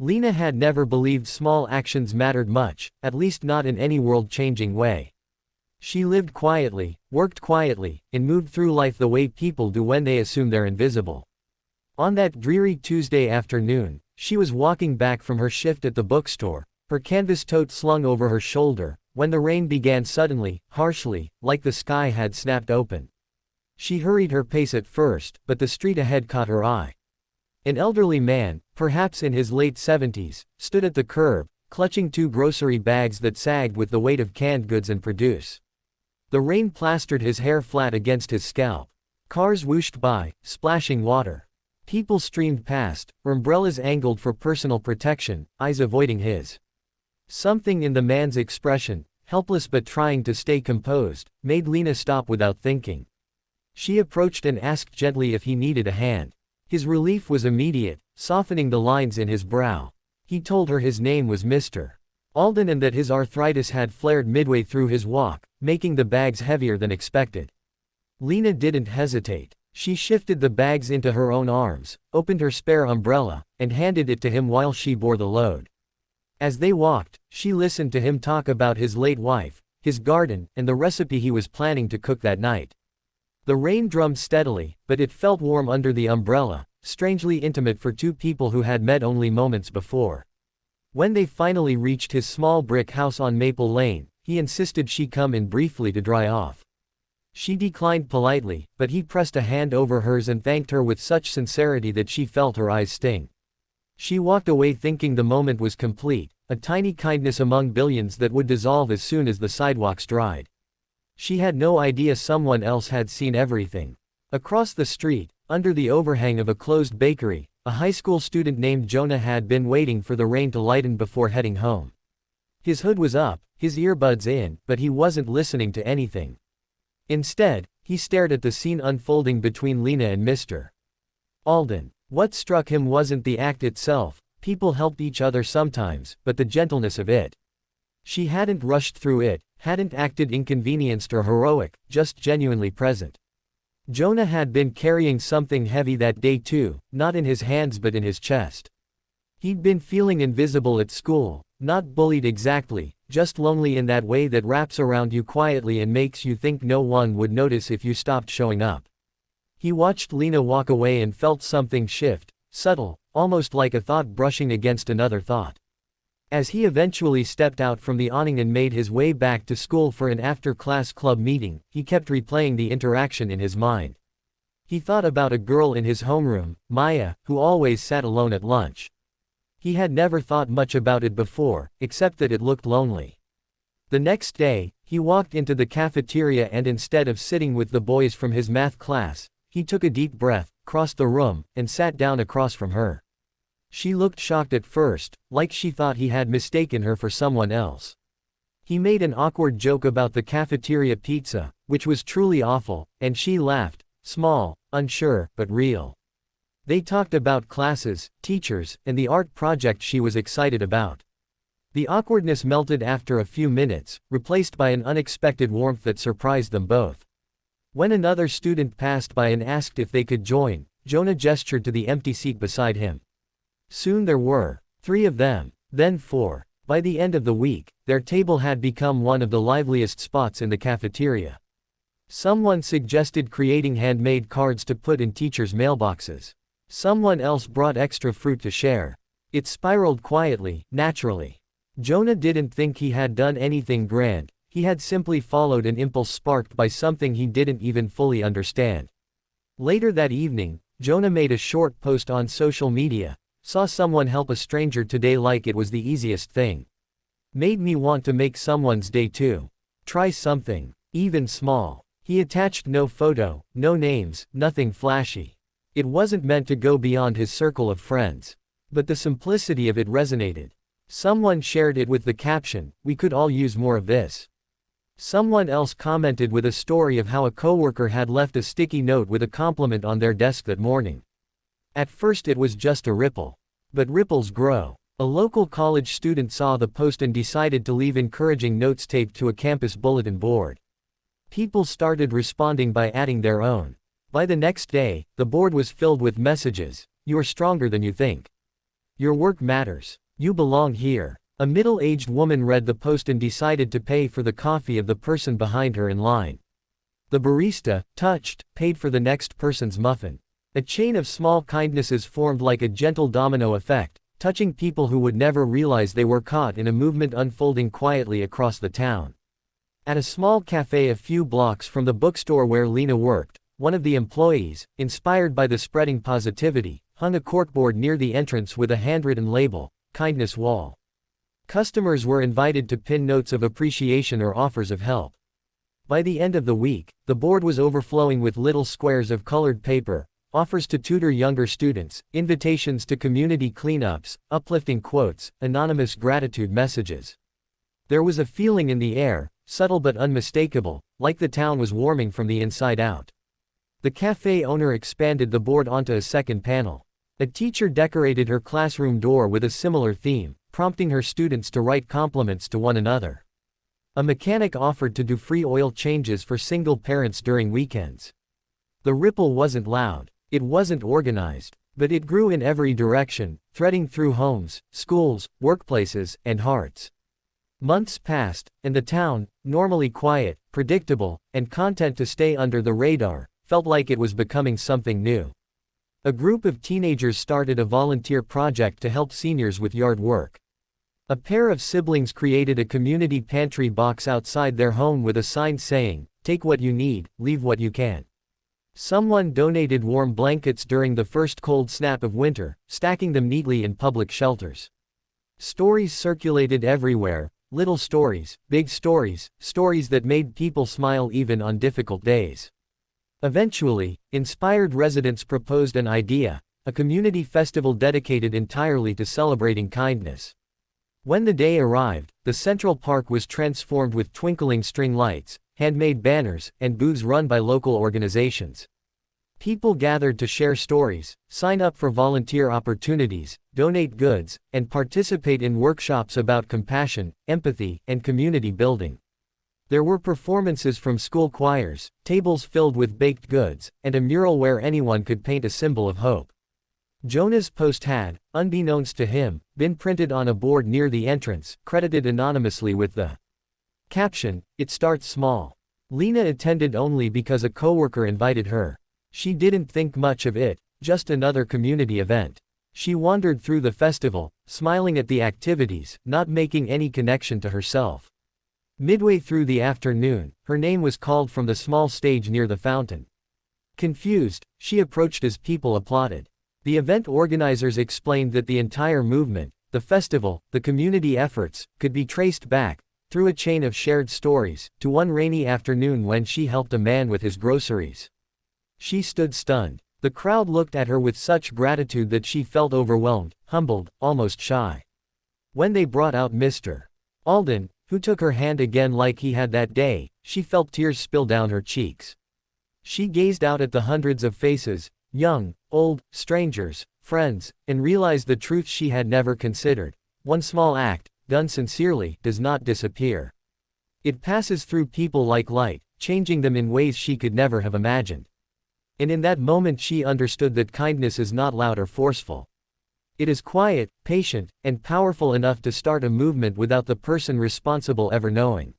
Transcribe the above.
Lena had never believed small actions mattered much, at least not in any world-changing way. She lived quietly, worked quietly, and moved through life the way people do when they assume they're invisible. On that dreary Tuesday afternoon, she was walking back from her shift at the bookstore, her canvas tote slung over her shoulder, when the rain began suddenly, harshly, like the sky had snapped open. She hurried her pace at first, but the street ahead caught her eye. An elderly man, perhaps in his late 70s, stood at the curb, clutching two grocery bags that sagged with the weight of canned goods and produce. The rain plastered his hair flat against his scalp. Cars whooshed by, splashing water. People streamed past, umbrellas angled for personal protection, eyes avoiding his. Something in the man's expression, helpless but trying to stay composed, made Lena stop without thinking. She approached and asked gently if he needed a hand. His relief was immediate, softening the lines in his brow. He told her his name was Mr. Alden and that his arthritis had flared midway through his walk, making the bags heavier than expected. Lena didn't hesitate. She shifted the bags into her own arms, opened her spare umbrella, and handed it to him while she bore the load. As they walked, she listened to him talk about his late wife, his garden, and the recipe he was planning to cook that night. The rain drummed steadily, but it felt warm under the umbrella, strangely intimate for two people who had met only moments before. When they finally reached his small brick house on Maple Lane, he insisted she come in briefly to dry off. She declined politely, but he pressed a hand over hers and thanked her with such sincerity that she felt her eyes sting. She walked away thinking the moment was complete, a tiny kindness among billions that would dissolve as soon as the sidewalks dried. She had no idea someone else had seen everything. Across the street, under the overhang of a closed bakery, a high school student named Jonah had been waiting for the rain to lighten before heading home. His hood was up, his earbuds in, but he wasn't listening to anything. Instead, he stared at the scene unfolding between Lena and Mr. Alden. What struck him wasn't the act itself, people helped each other sometimes, but the gentleness of it. She hadn't rushed through it, hadn't acted inconvenienced or heroic, just genuinely present. Jonah had been carrying something heavy that day too, not in his hands but in his chest. He'd been feeling invisible at school, not bullied exactly, just lonely in that way that wraps around you quietly and makes you think no one would notice if you stopped showing up. He watched Lena walk away and felt something shift, subtle, almost like a thought brushing against another thought. As he eventually stepped out from the awning and made his way back to school for an after-class club meeting, he kept replaying the interaction in his mind. He thought about a girl in his homeroom, Maya, who always sat alone at lunch. He had never thought much about it before, except that it looked lonely. The next day, he walked into the cafeteria and instead of sitting with the boys from his math class, he took a deep breath, crossed the room, and sat down across from her. She looked shocked at first, like she thought he had mistaken her for someone else. He made an awkward joke about the cafeteria pizza, which was truly awful, and she laughed, small, unsure, but real. They talked about classes, teachers, and the art project she was excited about. The awkwardness melted after a few minutes, replaced by an unexpected warmth that surprised them both. When another student passed by and asked if they could join, Jonah gestured to the empty seat beside him. Soon there were 3 of them, then 4. By the end of the week, their table had become one of the liveliest spots in the cafeteria. Someone suggested creating handmade cards to put in teachers' mailboxes. Someone else brought extra fruit to share. It spiraled quietly, naturally. Jonah didn't think he had done anything grand, he had simply followed an impulse sparked by something he didn't even fully understand. Later that evening, Jonah made a short post on social media. Saw someone help a stranger today like it was the easiest thing. Made me want to make someone's day too. Try something, even small. He attached no photo, no names, nothing flashy. It wasn't meant to go beyond his circle of friends. But the simplicity of it resonated. Someone shared it with the caption, "We could all use more of this." Someone else commented with a story of how a coworker had left a sticky note with a compliment on their desk that morning. At first it was just a ripple. But ripples grow. A local college student saw the post and decided to leave encouraging notes taped to a campus bulletin board. People started responding by adding their own. By the next day, the board was filled with messages. "You are stronger than you think. Your work matters. You belong here. A middle-aged woman read the post and decided to pay for the coffee of the person behind her in line. The barista, touched, paid for the next person's muffin. A chain of small kindnesses formed like a gentle domino effect, touching people who would never realize they were caught in a movement unfolding quietly across the town. At a small cafe a few blocks from the bookstore where Lena worked, one of the employees, inspired by the spreading positivity, hung a corkboard near the entrance with a handwritten label, "Kindness Wall." Customers were invited to pin notes of appreciation or offers of help. By the end of the week, the board was overflowing with little squares of colored paper, offers to tutor younger students, invitations to community cleanups, uplifting quotes, anonymous gratitude messages. There was a feeling in the air, subtle but unmistakable, like the town was warming from the inside out. The cafe owner expanded the board onto a second panel. A teacher decorated her classroom door with a similar theme, prompting her students to write compliments to one another. A mechanic offered to do free oil changes for single parents during weekends. The ripple wasn't loud, it wasn't organized, but it grew in every direction, threading through homes, schools, workplaces, and hearts. Months passed, and the town, normally quiet, predictable, and content to stay under the radar, felt like it was becoming something new. A group of teenagers started a volunteer project to help seniors with yard work. A pair of siblings created a community pantry box outside their home with a sign saying, "Take what you need, leave what you can." Someone donated warm blankets during the first cold snap of winter, stacking them neatly in public shelters. Stories circulated everywhere, little stories, big stories, stories that made people smile even on difficult days. Eventually, inspired residents proposed an idea, a community festival dedicated entirely to celebrating kindness. When the day arrived, the Central Park was transformed with twinkling string lights, handmade banners, and booths run by local organizations. People gathered to share stories, sign up for volunteer opportunities, donate goods, and participate in workshops about compassion, empathy, and community building. There were performances from school choirs, tables filled with baked goods, and a mural where anyone could paint a symbol of hope. Jonah's post had, unbeknownst to him, been printed on a board near the entrance, credited anonymously with the caption, "It starts small." Lena attended only because a coworker invited her. She didn't think much of it, just another community event. She wandered through the festival, smiling at the activities, not making any connection to herself. Midway through the afternoon, her name was called from the small stage near the fountain. Confused, she approached as people applauded. The event organizers explained that the entire movement, the festival, the community efforts, could be traced back, through a chain of shared stories, to one rainy afternoon when she helped a man with his groceries. She stood stunned. The crowd looked at her with such gratitude that she felt overwhelmed, humbled, almost shy. When they brought out Mr. Alden, who took her hand again like he had that day, she felt tears spill down her cheeks. She gazed out at the hundreds of faces, young, old, strangers, friends, and realized the truth she had never considered. One small act, done sincerely, does not disappear. It passes through people like light, changing them in ways she could never have imagined. And in that moment she understood that kindness is not loud or forceful. It is quiet, patient, and powerful enough to start a movement without the person responsible ever knowing.